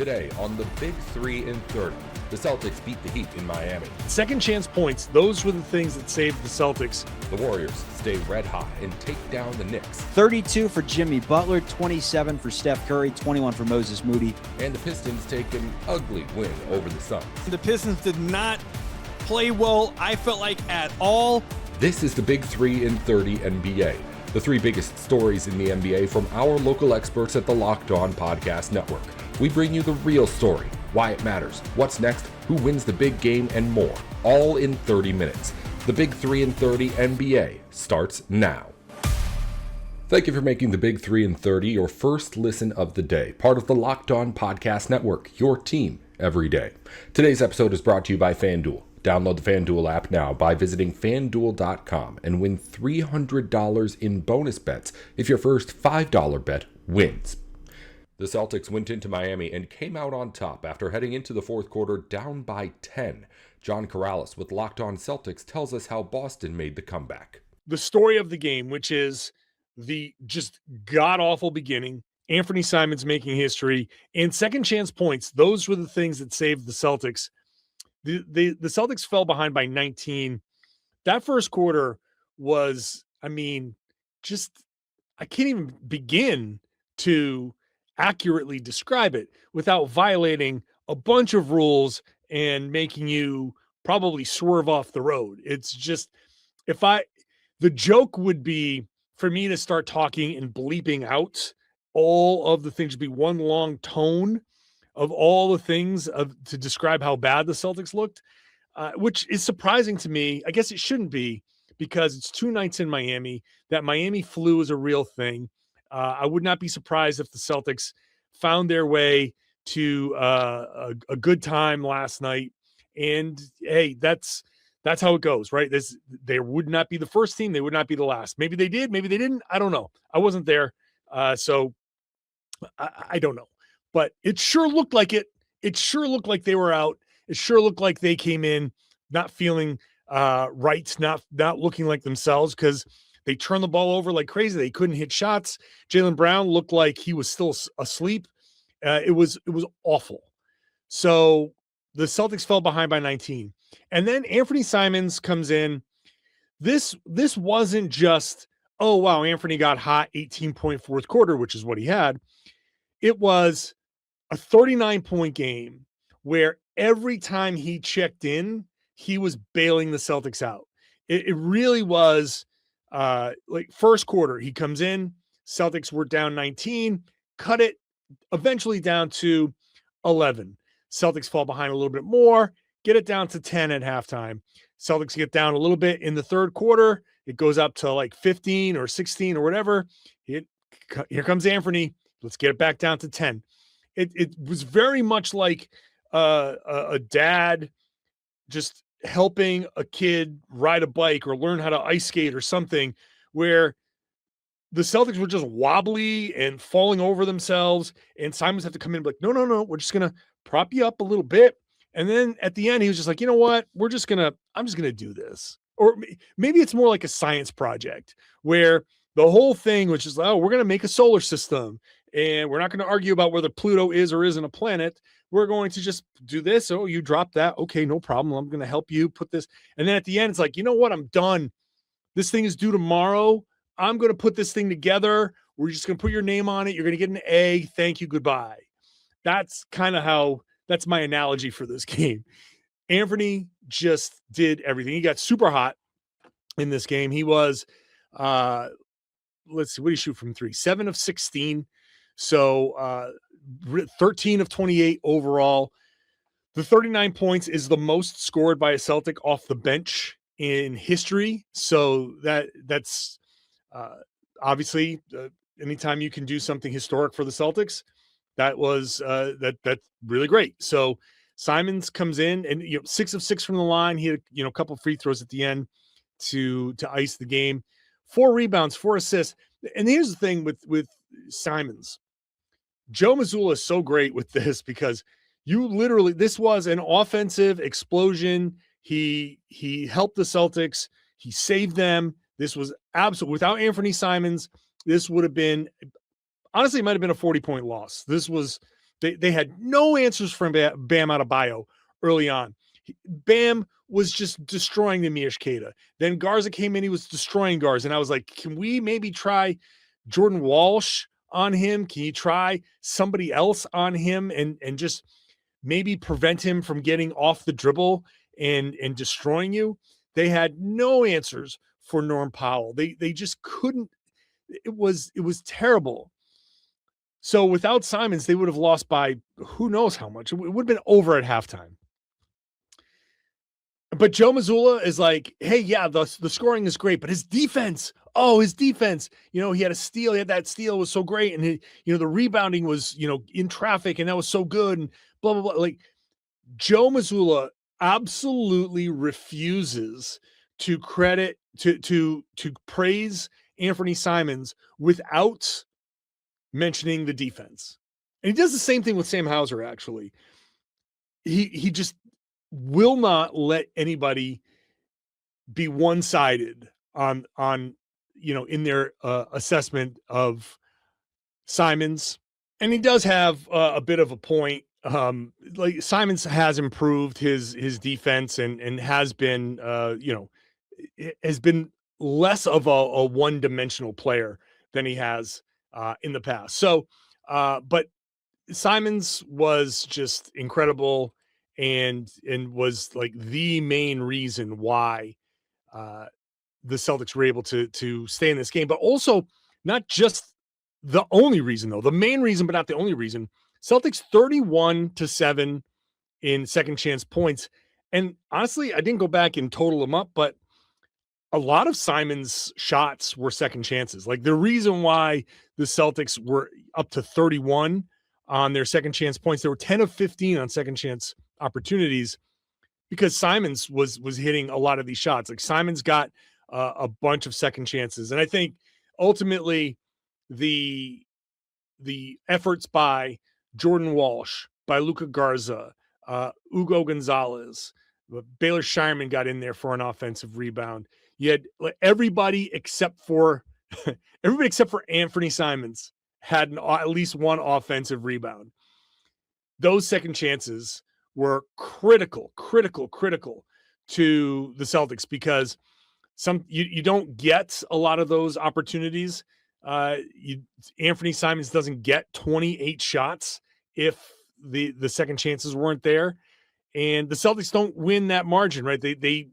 Today on the Big 3 in 30, the Celtics beat the Heat in Miami. Second chance points, those were the things that saved the Celtics. The Warriors stay red hot and take down the Knicks. 32 for Jimmy Butler, 27 for Steph Curry, 21 for Moses Moody. And the Pistons take an ugly win over the Suns. The Pistons did not play well, I felt like, at all. This is the Big 3 in 30 NBA. The three biggest stories in the NBA from our local experts at the Locked On Podcast Network. We bring you the real story, why it matters, what's next, who wins the big game, and more, all in 30 minutes. The Big 3 in 30 NBA starts now. Thank you for making the Big 3 in 30 your first listen of the day, part of the Locked On Podcast Network, your team every day. Today's episode is brought to you by FanDuel. Download the FanDuel app now by visiting FanDuel.com and win $300 in bonus bets if your first $5 bet wins. The Celtics went into Miami and came out on top after heading into the fourth quarter down by 10. John Corrales with Locked On Celtics tells us how Boston made the comeback. The story of the game, which is the just god-awful beginning, Anthony Simons making history, and second chance points, those were the things that saved the Celtics. The Celtics fell behind by 19. That first quarter was, I can't even begin to accurately describe it without violating a bunch of rules and making you probably swerve off the road. It's just, the joke would be for me to start talking and bleeping out all of the things, be one long tone of all the things to describe how bad the Celtics looked, which is surprising to me. I guess it shouldn't be, because it's 2 nights in Miami. That Miami flu is a real thing. I would not be surprised if the Celtics found their way to a good time last night. And hey, that's how it goes, right? They would not be the first team. They would not be the last. Maybe they did. Maybe they didn't. I don't know. I wasn't there. So I don't know. But it sure looked like it. It sure looked like they were out. It sure looked like they came in not feeling right, not looking like themselves, because they turned the ball over like crazy. They couldn't hit shots. Jaylen Brown looked like he was still asleep. It was awful. So the Celtics fell behind by 19. And then Anthony Simons comes in. This wasn't just, oh, wow, Anthony got hot, 18-point fourth quarter, which is what he had. It was a 39-point game where every time he checked in, he was bailing the Celtics out. It really was like first quarter, he comes in, Celtics were down 19, cut it eventually down to 11. Celtics fall behind a little bit more, get it down to 10 at halftime. Celtics get down a little bit in the third quarter. It goes up to like 15 or 16 or whatever. Here comes Anthony. Let's get it back down to 10. It was very much like a dad just helping a kid ride a bike or learn how to ice skate or something, where the Celtics were just wobbly and falling over themselves, and Simons have to come in and be like, no, we're just going to prop you up a little bit. And then at the end, he was just like, you know what? I'm just going to do this. Or maybe it's more like a science project where the whole thing was just, oh, we're going to make a solar system, and we're not going to argue about whether Pluto is or isn't a planet. We're going to just do this. Oh, you dropped that. Okay, no problem. I'm going to help you put this. And then at the end, it's like, you know what? I'm done. This thing is due tomorrow. I'm going to put this thing together. We're just going to put your name on it. You're going to get an A. Thank you. Goodbye. That's kind of that's my analogy for this game. Anthony just did everything. He got super hot in this game. He was, let's see, what did he shoot from three? 7 of 16. So 13 of 28 overall. The 39 points is the most scored by a Celtic off the bench in history. So that's obviously anytime you can do something historic for the Celtics, that was that's really great. So Simons comes in and 6 of 6 from the line. He had a couple free throws at the end to ice the game. 4 rebounds, 4 assists. And here's the thing with Simons. Joe Mazzulla is so great with this because this was an offensive explosion. He helped the Celtics. He saved them. This was absolutely, without Anthony Simons, this would have been, honestly, it might have been a 40-point loss. This was They had no answers from Bam Adebayo early on. Bam was just destroying the Miyashkata. Then Garza came in, he was destroying Garza. And I was like, can we maybe try Jordan Walsh on him? Can you try somebody else on him and just maybe prevent him from getting off the dribble and destroying you? They had no answers for Norm Powell. They just couldn't. It was terrible. So without Simons, they would have lost by who knows how much. It would have been over at halftime. But Joe Mazzulla is like, hey, yeah, the scoring is great, but his defense, his defense, he had a steal. He had that steal, was so great. And, the rebounding was, in traffic, and that was so good, and blah, blah, blah. Like, Joe Mazzulla absolutely refuses to credit, to praise Anthony Simons without mentioning the defense. And he does the same thing with Sam Hauser, actually. He just will not let anybody be one-sided on in their assessment of Simons. And he does have a bit of a point. Like, Simons has improved his defense and has been has been less of a one-dimensional player than he has in the past. So but Simons was just incredible and was like the main reason why the Celtics were able to stay in this game, but also not just the only reason, though. The main reason, but not the only reason. Celtics 31-7 in second chance points. And honestly, I didn't go back and total them up, but a lot of Simons' shots were second chances. Like, the reason why the Celtics were up to 31 on their second chance points, they were 10 of 15 on second chance opportunities, because Simons was hitting a lot of these shots. Like, Simons got a bunch of second chances. And I think ultimately the efforts by Jordan Walsh, by Luka Garza, Ugo Gonzalez, Baylor Shireman got in there for an offensive rebound. You had everybody except for Anthony Simons had at least one offensive rebound. Those second chances were critical to the Celtics, because you don't get a lot of those opportunities. Anthony Simons doesn't get 28 shots if the second chances weren't there, and the Celtics don't win that margin, right? They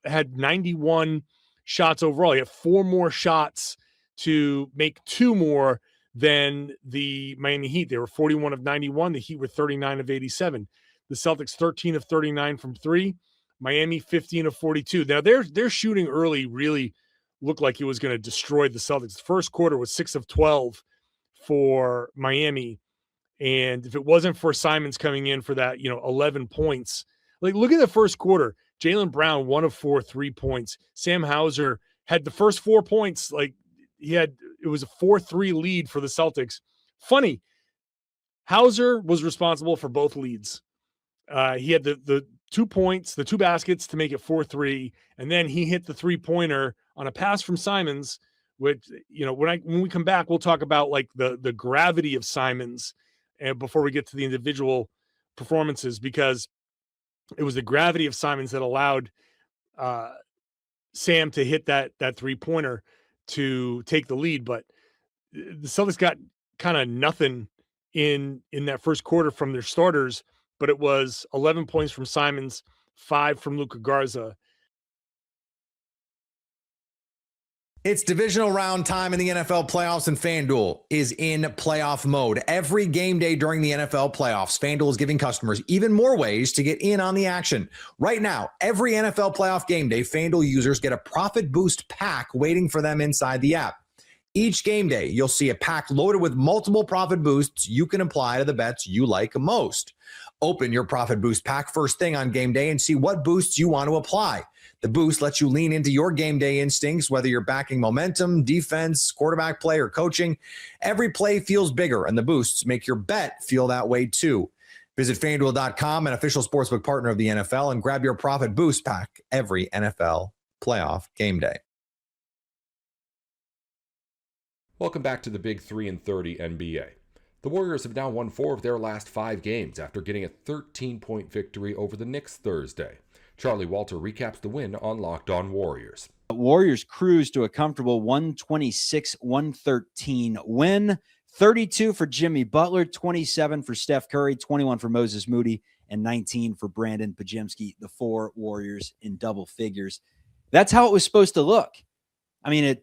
had 91 shots overall. You have 4 more shots to make 2 more than the Miami Heat. They were 41 of 91. The Heat were 39 of 87. The Celtics 13 of 39 from 3. Miami 15 of 42. Now their shooting early really looked like it was going to destroy the Celtics. The first quarter was 6 of 12 for Miami. And if it wasn't for Simons coming in for that, 11 points, like, look at the first quarter. Jaylen Brown, 1 of 4 3-points. Sam Hauser had the first 4 points. Like, it was a 4-3 lead for the Celtics. Funny, Hauser was responsible for both leads. He had the 2 points, the 2 baskets to make it 4-3. And then he hit the 3-pointer on a pass from Simons, which, when we come back, we'll talk about like the gravity of Simons, and before we get to the individual performances, because it was the gravity of Simons that allowed Sam to hit that 3-pointer to take the lead. But the Celtics got kind of nothing in that first quarter from their starters, but it was 11 points from Simons, 5 from Luka Garza. It's divisional round time in the NFL playoffs, and FanDuel is in playoff mode. Every game day during the NFL playoffs, FanDuel is giving customers even more ways to get in on the action. Right now, every NFL playoff game day, FanDuel users get a profit boost pack waiting for them inside the app. Each game day, you'll see a pack loaded with multiple profit boosts you can apply to the bets you like most. Open your profit boost pack first thing on game day and see what boosts you want to apply. The boost lets you lean into your game day instincts, whether you're backing momentum, defense, quarterback play, or coaching. Every play feels bigger, and the boosts make your bet feel that way too. Visit FanDuel.com, an official sportsbook partner of the NFL, and grab your profit boost pack every NFL playoff game day. Welcome back to the Big 3 and 30 NBA. The Warriors have now won 4 of their last 5 games after getting a 13-point victory over the Knicks Thursday. Charlie Walter recaps the win on Locked On Warriors. Warriors cruised to a comfortable 126-113 win. 32 for Jimmy Butler, 27 for Steph Curry, 21 for Moses Moody, and 19 for Brandon Pajemski, the 4 Warriors in double figures. That's how it was supposed to look. I mean, at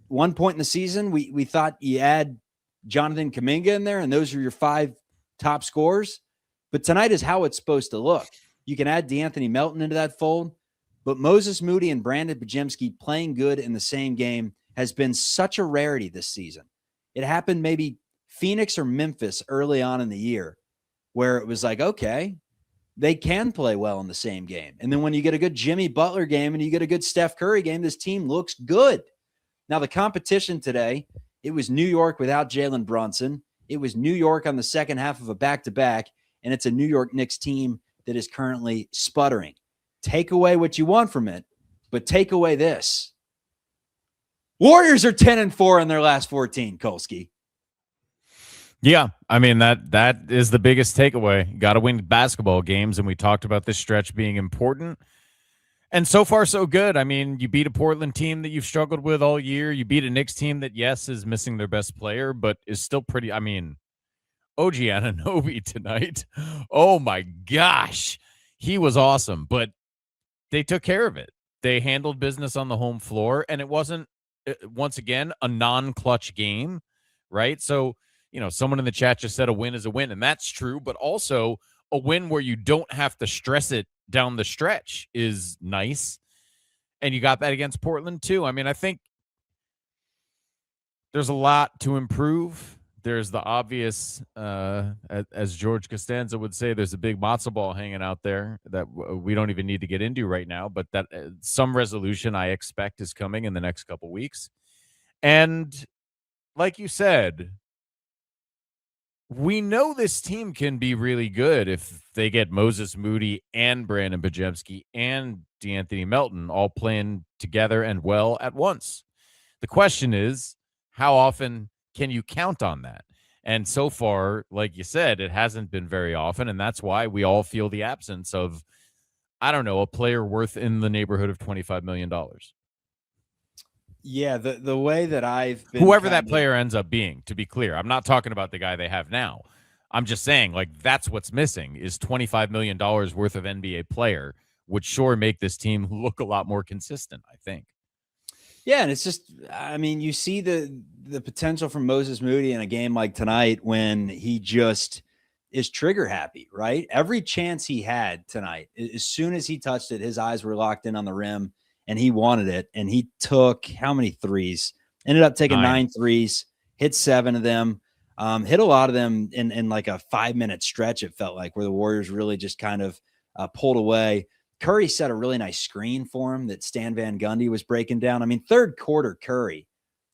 one point in the season, we thought you add Jonathan Kuminga in there, and those are your 5 top scorers. But tonight is how it's supposed to look. You can add DeAnthony Melton into that fold, but Moses Moody and Brandon Pajemski playing good in the same game has been such a rarity this season. It happened maybe Phoenix or Memphis early on in the year where it was like, okay, they can play well in the same game. And then when you get a good Jimmy Butler game and you get a good Steph Curry game, this team looks good. Now, the competition today, it was New York without Jalen Brunson. It was New York on the second half of a back-to-back, and it's a New York Knicks team that is currently sputtering. Take away what you want from it, but take away this. Warriors are 10-4 in their last 14, Kolsky. Yeah, I mean, that is the biggest takeaway. Got to win basketball games, and we talked about this stretch being important. And so far, so good. I mean, you beat a Portland team that you've struggled with all year. You beat a Knicks team that, yes, is missing their best player, but is still pretty. I mean, OG Anunoby tonight. Oh, my gosh. He was awesome, but they took care of it. They handled business on the home floor, and it wasn't, once again, a non-clutch game, right? So, you know, someone in the chat just said a win is a win, and that's true, but also a win where you don't have to stress it down the stretch is nice. And you got that against Portland too. I mean, I think there's a lot to improve. There's the obvious, as George Costanza would say, there's a big matzo ball hanging out there that we don't even need to get into right now, but that some resolution I expect is coming in the next couple weeks. And like you said, we know this team can be really good if they get Moses Moody and Brandon Pajemski and DeAnthony Melton all playing together and well at once. The question is, how often can you count on that? And so far, like you said, it hasn't been very often, and that's why we all feel the absence of, I don't know, a player worth in the neighborhood of $25 million. Yeah, the way that I've been, whoever that player ends up being, to be clear, I'm not talking about the guy they have now. I'm just saying, like, that's what's missing is $25 million worth of NBA player would sure make this team look a lot more consistent, I think. Yeah, and it's just, I mean, you see the potential from Moses Moody in a game like tonight when he just is trigger happy, right? Every chance he had tonight, as soon as he touched it, his eyes were locked in on the rim. And he wanted it, and he took how many threes? Ended up taking 9 threes, hit 7 of them, hit a lot of them in like a 5-minute stretch, it felt like, where the Warriors really just kind of pulled away. Curry set a really nice screen for him that Stan Van Gundy was breaking down. I mean, third quarter Curry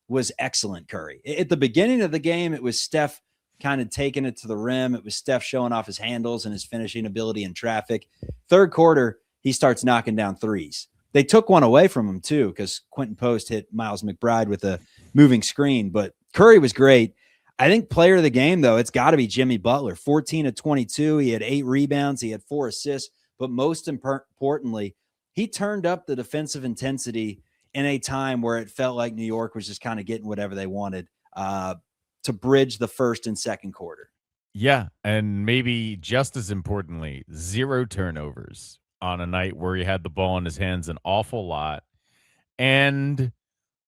was excellent Curry. At the beginning of the game, it was Steph kind of taking it to the rim. It was Steph showing off his handles and his finishing ability in traffic. Third quarter, he starts knocking down threes. They took one away from him, too, because Quentin Post hit Miles McBride with a moving screen. But Curry was great. I think player of the game, though, it's got to be Jimmy Butler. 14 of 22. He had 8 rebounds. He had 4 assists. But most importantly, he turned up the defensive intensity in a time where it felt like New York was just kind of getting whatever they wanted to bridge the first and second quarter. Yeah, and maybe just as importantly, 0 turnovers on a night where he had the ball in his hands an awful lot. And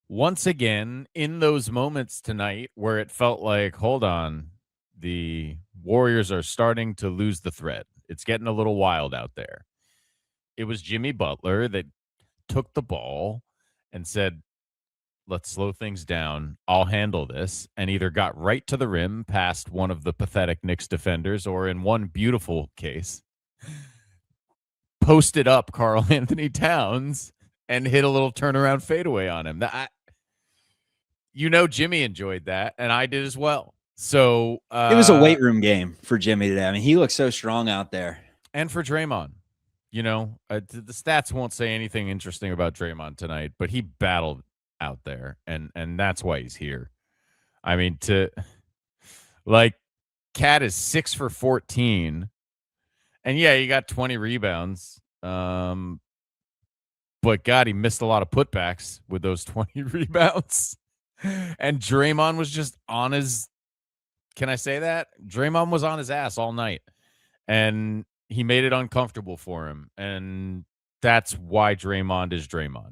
once again, in those moments tonight where it felt like, hold on, the Warriors are starting to lose the thread. It's getting a little wild out there. It was Jimmy Butler that took the ball and said, let's slow things down. I'll handle this. And either got right to the rim past one of the pathetic Knicks defenders, or in one beautiful case, posted up Karl Anthony Towns and hit a little turnaround fadeaway on him. Jimmy enjoyed that, and I did as well. So it was a weight room game for Jimmy today. I mean, he looked so strong out there. And for Draymond, the stats won't say anything interesting about Draymond tonight, but he battled out there, and that's why he's here. I mean, Cat is 6 for 14. And yeah, he got 20 rebounds. But God, he missed a lot of putbacks with those 20 rebounds. And Draymond was just on his, can I say that? Draymond was on his ass all night. And he made it uncomfortable for him. And that's why Draymond,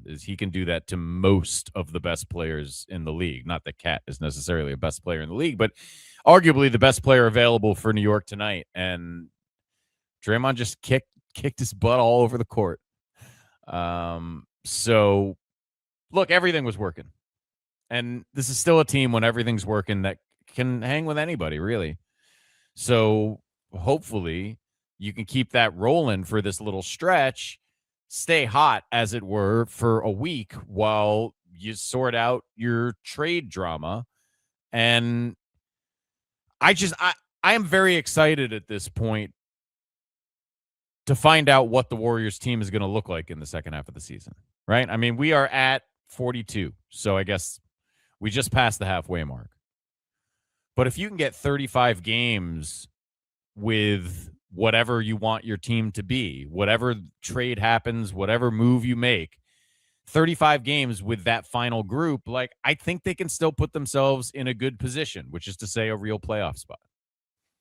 is he can do that to most of the best players in the league. Not that Cat is necessarily a best player in the league, but arguably the best player available for New York tonight. And Draymond just kicked his butt all over the court. So look, everything was working. And this is still a team when everything's working that can hang with anybody, really. So hopefully you can keep that rolling for this little stretch, stay hot, as it were, for a week while you sort out your trade drama. And I am very excited at this point to find out what the Warriors team is going to look like in the second half of the season, right? I mean, we are at 42, so I guess we just passed the halfway mark. But if you can get 35 games with whatever you want your team to be, whatever trade happens, whatever move you make, 35 games with that final group, like, I think they can still put themselves in a good position, which is to say a real playoff spot.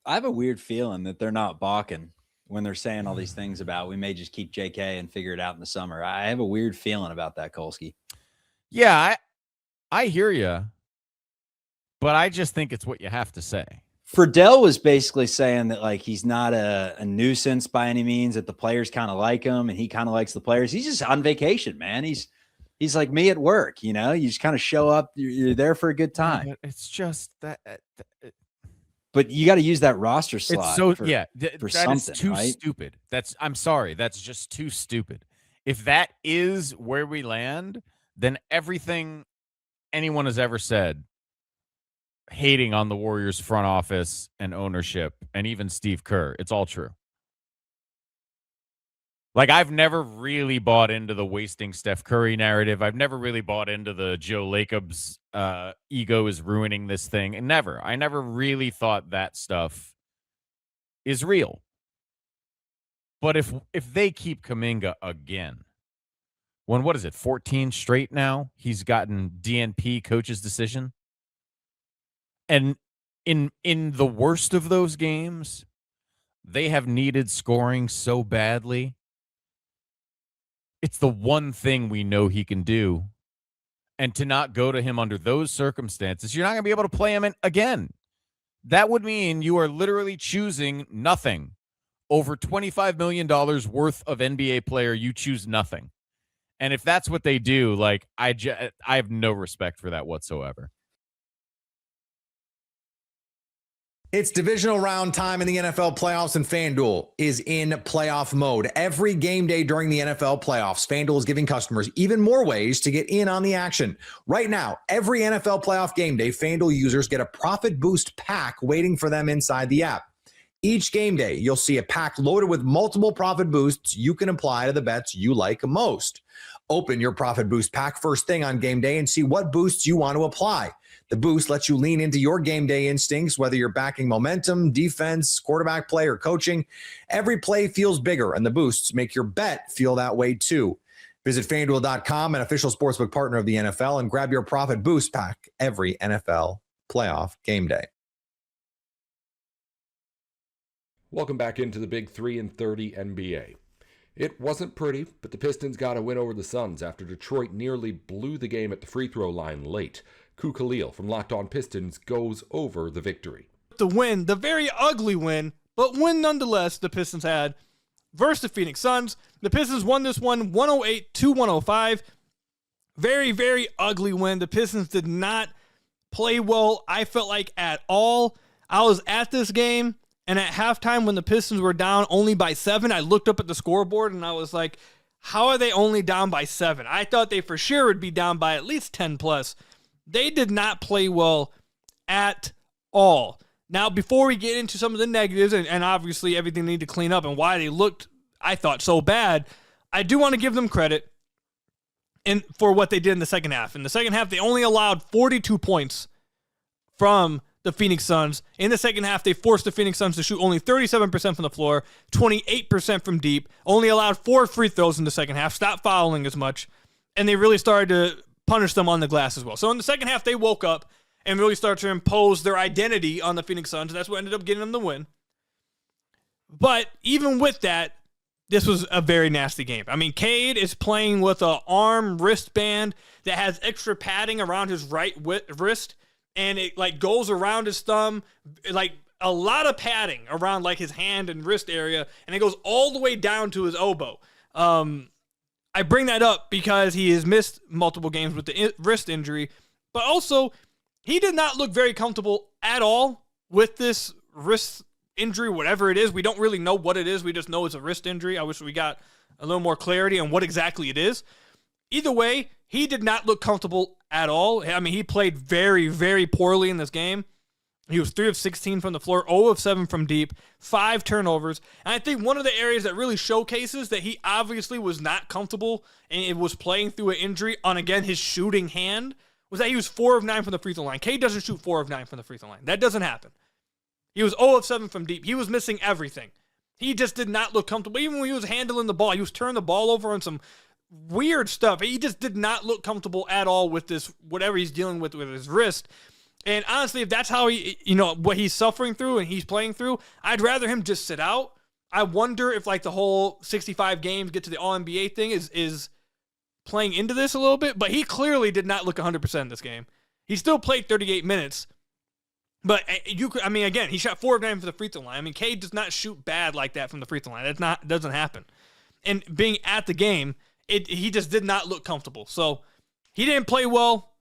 I have a weird feeling that they're not balking when they're saying all these things about we may just keep JK and figure it out in the summer. I have a weird feeling about that, Kolsky. Yeah, I hear you, but I just think it's what you have to say. Friedel was basically saying that, like, he's not a nuisance by any means, that the players kind of like him and he kind of likes the players. He's just on vacation, man. He's like me at work, you know, you just kind of show up, you're there for a good time. Yeah, it's just that. But you got to use that roster slot. It's so, for that something, is too right? stupid. I'm sorry. That's just too stupid. If that is where we land, then everything anyone has ever said hating on the Warriors front office and ownership and even Steve Kerr, it's all true. Like, I've never really bought into the wasting Steph Curry narrative. I've never really bought into the Joe Lacob's ego is ruining this thing. And I never really thought that stuff is real. But if they keep Kuminga again, what is it, 14 straight now? He's gotten DNP coach's decision. And in the worst of those games, they have needed scoring so badly. It's the one thing we know he can do. And to not go to him under those circumstances, you're not going to be able to play him again. That would mean you are literally choosing nothing. Over $25 million worth of NBA player, you choose nothing. And if that's what they do, like, I have no respect for that whatsoever. It's divisional round time in the NFL playoffs, and FanDuel is in playoff mode. Every game day during the NFL playoffs, FanDuel is giving customers even more ways to get in on the action. Right now, every NFL playoff game day, FanDuel users get a profit boost pack waiting for them inside the app. Each game day, you'll see a pack loaded with multiple profit boosts you can apply to the bets you like most. Open your profit boost pack first thing on game day and see what boosts you want to apply. The boost lets you lean into your game day instincts, whether you're backing momentum, defense, quarterback play, or coaching. Every play feels bigger, and the boosts make your bet feel that way too. Visit FanDuel.com, an official sportsbook partner of the NFL, and grab your profit boost pack every NFL playoff game day. Welcome back into the Big 3-30 NBA. It wasn't pretty, but the Pistons got a win over the Suns after Detroit nearly blew the game at the free throw line late. Ku Khalil from Locked On Pistons goes over the victory. The win, the very ugly win, but win nonetheless, the Pistons had versus the Phoenix Suns. The Pistons won this one 108-105. Very, very ugly win. The Pistons did not play well, I felt like, at all. I was at this game, and at halftime when the Pistons were down only by 7, I looked up at the scoreboard and I was like, how are they only down by 7? I thought they for sure would be down by at least 10 plus. They did not play well at all. Now, before we get into some of the negatives and obviously everything they need to clean up and why they looked, I thought, so bad, I do want to give them credit for what they did in the second half. In the second half, they only allowed 42 points from the Phoenix Suns. In the second half, they forced the Phoenix Suns to shoot only 37% from the floor, 28% from deep, only allowed 4 free throws in the second half, stopped fouling as much, and they really started to punish them on the glass as well. So in the second half, they woke up and really started to impose their identity on the Phoenix Suns, and that's what ended up getting them the win. But even with that, this was a very nasty game. I mean, Cade is playing with an arm wristband that has extra padding around his right wrist, and it like goes around his thumb, like a lot of padding around like his hand and wrist area, and it goes all the way down to his elbow. I bring that up because he has missed multiple games with the wrist injury, but also he did not look very comfortable at all with this wrist injury, whatever it is. We don't really know what it is. We just know it's a wrist injury. I wish we got a little more clarity on what exactly it is. Either way, he did not look comfortable at all. I mean, he played very, very poorly in this game. He was 3 of 16 from the floor, 0 of 7 from deep, 5 turnovers. And I think one of the areas that really showcases that he obviously was not comfortable and it was playing through an injury on, again, his shooting hand was that he was 4 of 9 from the free throw line. Cade doesn't shoot 4 of 9 from the free throw line. That doesn't happen. He was 0 of 7 from deep. He was missing everything. He just did not look comfortable. Even when he was handling the ball, he was turning the ball over on some weird stuff. He just did not look comfortable at all with this, whatever he's dealing with his wrist. And honestly, if that's how he, what he's suffering through and he's playing through, I'd rather him just sit out. I wonder if like the whole 65 games get to the All-NBA thing is playing into this a little bit, but he clearly did not look 100% in this game. He still played 38 minutes, but again, he shot 4 of 9 from the free throw line. I mean, Cade does not shoot bad like that from the free throw line. Doesn't happen. And being at the game, he just did not look comfortable. So he didn't play well.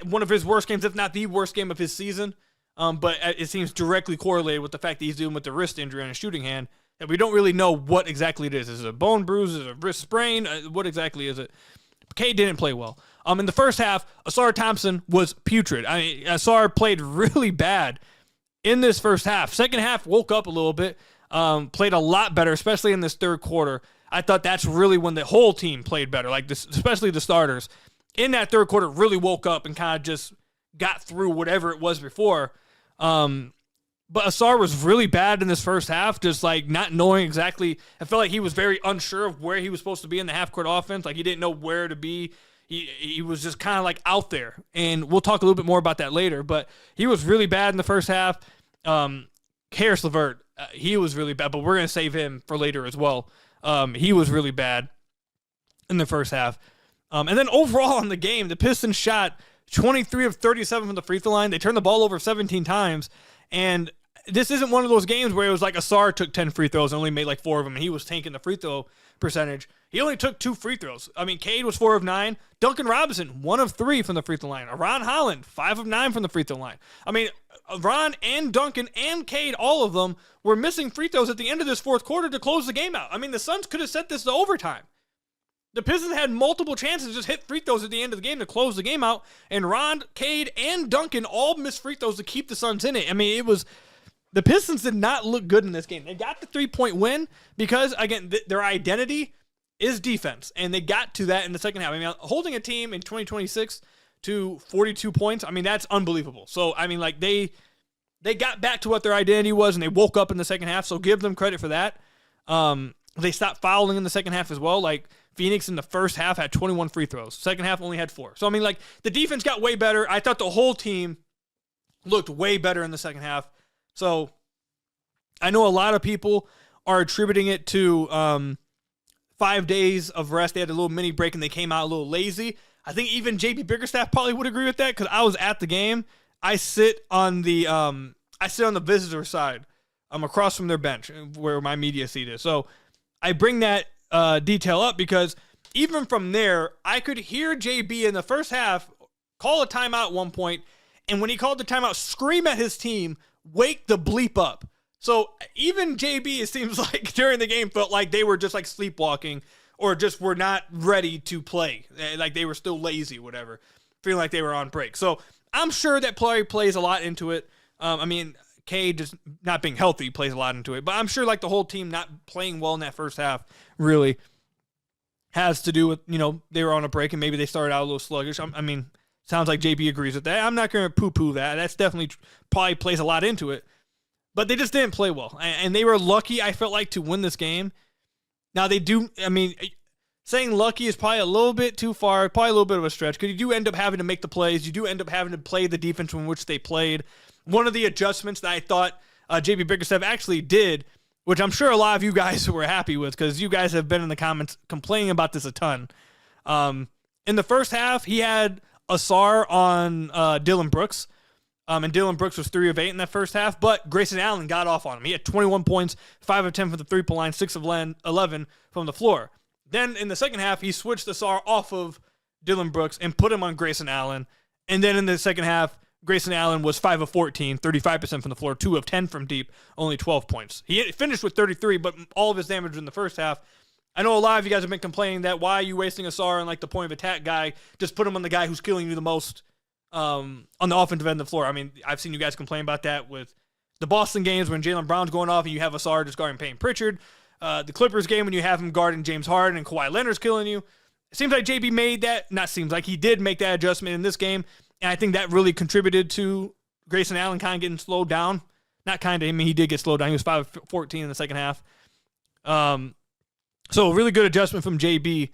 One of his worst games, if not the worst game of his season. But it seems directly correlated with the fact that he's dealing with the wrist injury on his shooting hand, and we don't really know what exactly it is. Is it a bone bruise? Is it a wrist sprain? What exactly is it? Cade didn't play well. In the first half, Asar Thompson was putrid. I mean, Asar played really bad in this first half. Second half, woke up a little bit, played a lot better, especially in this third quarter. I thought that's really when the whole team played better, like this, especially the starters. In that third quarter, really woke up and kind of just got through whatever it was before. But Asar was really bad in this first half, just like not knowing exactly. I felt like he was very unsure of where he was supposed to be in the half-court offense. Like he didn't know where to be. He was just kind of like out there. And we'll talk a little bit more about that later. But he was really bad in the first half. Harris LeVert, he was really bad, but we're going to save him for later as well. He was really bad in the first half. And then overall in the game, the Pistons shot 23 of 37 from the free throw line. They turned the ball over 17 times. And this isn't one of those games where it was like Asar took 10 free throws and only made like 4 of them, and he was tanking the free throw percentage. He only took 2 free throws. I mean, Cade was 4 of 9. Duncan Robinson, 1 of 3 from the free throw line. Ron Holland, 5 of 9 from the free throw line. I mean, Ron and Duncan and Cade, all of them were missing free throws at the end of this fourth quarter to close the game out. I mean, the Suns could have set this to overtime. The Pistons had multiple chances to just hit free throws at the end of the game to close the game out, and Ron, Cade, and Duncan all missed free throws to keep the Suns in it. I mean, the Pistons did not look good in this game. They got the 3-point win because, again, their identity is defense, and they got to that in the second half. I mean, holding a team in 2026 to 42 points, I mean, that's unbelievable. So, I mean, like, they got back to what their identity was, and they woke up in the second half, so give them credit for that. They stopped fouling in the second half as well. Like, Phoenix in the first half had 21 free throws. Second half only had 4. So, I mean, like, the defense got way better. I thought the whole team looked way better in the second half. So, I know a lot of people are attributing it to 5 days of rest. They had a little mini break, and they came out a little lazy. I think even JB Bickerstaff probably would agree with that because I was at the game. I sit on the visitor side. I'm across from their bench where my media seat is. So, I bring that detail up because even from there, I could hear JB in the first half call a timeout at one point, and when he called the timeout, scream at his team, "Wake the bleep up." So even JB, it seems like during the game, felt like they were just like sleepwalking or just were not ready to play. Like they were still lazy, whatever, feeling like they were on break. So I'm sure that play plays a lot into it. I mean, Cade just not being healthy plays a lot into it, but I'm sure like the whole team not playing well in that first half really has to do with, they were on a break and maybe they started out a little sluggish. I mean, Sounds like JB agrees with that. I'm not going to poo-poo that. That's definitely probably plays a lot into it. But they just didn't play well. And they were lucky, I felt like, to win this game. Now, they do, I mean, saying lucky is probably a little bit too far, probably a little bit of a stretch, because you do end up having to make the plays. You do end up having to play the defense in which they played. One of the adjustments that I thought JB Bickerstaff actually did, which I'm sure a lot of you guys were happy with, because you guys have been in the comments complaining about this a ton. In the first half, he had Asar on Dillon Brooks, and Dillon Brooks was 3 of 8 in that first half, but Grayson Allen got off on him. He had 21 points, 5 of 10 from the three-point line, 6 of 11 from the floor. Then in the second half, he switched Asar off of Dillon Brooks and put him on Grayson Allen. And then in the second half, Grayson Allen was 5 of 14, 35% from the floor, 2 of 10 from deep, only 12 points. He finished with 33, but all of his damage was in the first half. I know a lot of you guys have been complaining that why are you wasting Asar on like the point of attack guy? Just put him on the guy who's killing you the most on the offensive end of the floor. I mean, I've seen you guys complain about that with the Boston games when Jaylen Brown's going off and you have Asar just guarding Payton Pritchard. The Clippers game when you have him guarding James Harden and Kawhi Leonard's killing you. It seems like JB made that, not seems like, he did make that adjustment in this game. And I think that really contributed to Grayson Allen kind of getting slowed down. Not kind of, I mean, he did get slowed down. He was 5 of 14 in the second half. So a really good adjustment from JB.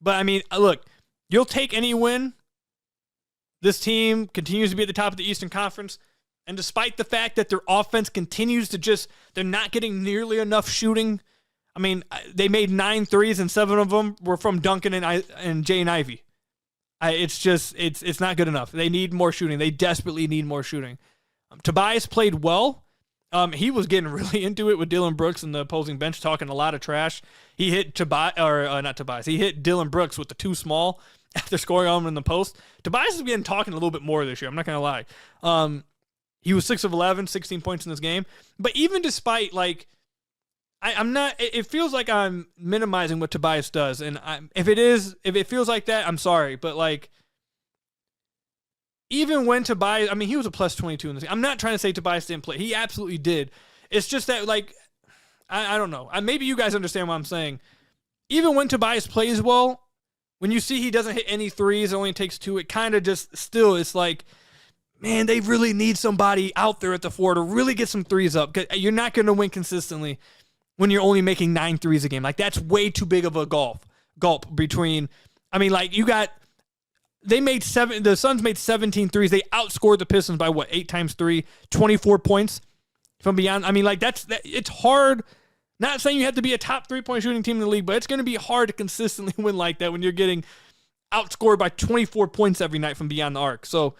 But, I mean, look, you'll take any win. This team continues to be at the top of the Eastern Conference. And despite the fact that their offense continues to just, they're not getting nearly enough shooting. I mean, they made 9 threes and 7 of them were from Duncan and Jay and Ivy. It's not good enough. They need more shooting. They desperately need more shooting. Tobias played well. He was getting really into it with Dillon Brooks and the opposing bench, talking a lot of trash. He hit He hit Dillon Brooks with the too small after scoring on him in the post. Tobias is getting talking a little bit more this year. I'm not gonna lie. He was 6 of 11, 16 points in this game. But even despite like, I'm not. It feels like I'm minimizing what Tobias does, and if it feels like that, I'm sorry. But like, even when Tobias, I mean, he was a plus 22 in this game. I'm not trying to say Tobias didn't play. He absolutely did. It's just that, like, I don't know. Maybe you guys understand what I'm saying. Even when Tobias plays well, when you see he doesn't hit any threes, it only takes 2, it kind of just still, it's like, man, they really need somebody out there at the 4 to really get some threes up. 'Cause you're not going to win consistently when you're only making 9 threes a game. Like, that's way too big of a gulp between, I mean, like, the Suns made 17 threes. They outscored the Pistons by 8 times 3, 24 points from beyond. I mean, like, it's hard. Not saying you have to be a top 3-point shooting team in the league, but it's going to be hard to consistently win like that when you're getting outscored by 24 points every night from beyond the arc. So,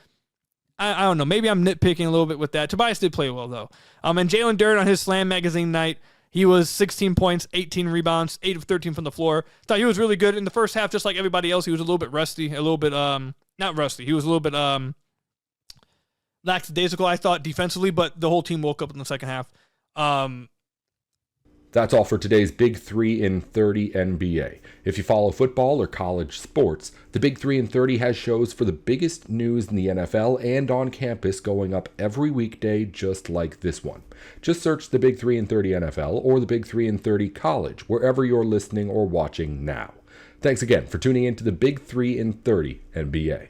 I don't know. Maybe I'm nitpicking a little bit with that. Tobias did play well, though. And Jalen Duren on his Slam Magazine night, he was 16 points, 18 rebounds, 8 of 13 from the floor. Thought he was really good in the first half, just like everybody else. He was a little bit rusty, a little bit, not rusty. He was a little bit lackadaisical, I thought, defensively, but the whole team woke up in the second half. That's all for today's Big 3 in 30 NBA. If you follow football or college sports, the Big 3 in 30 has shows for the biggest news in the NFL and on campus going up every weekday just like this one. Just search the Big 3 in 30 NFL or the Big 3 in 30 College wherever you're listening or watching now. Thanks again for tuning in to the Big 3 in 30 NBA.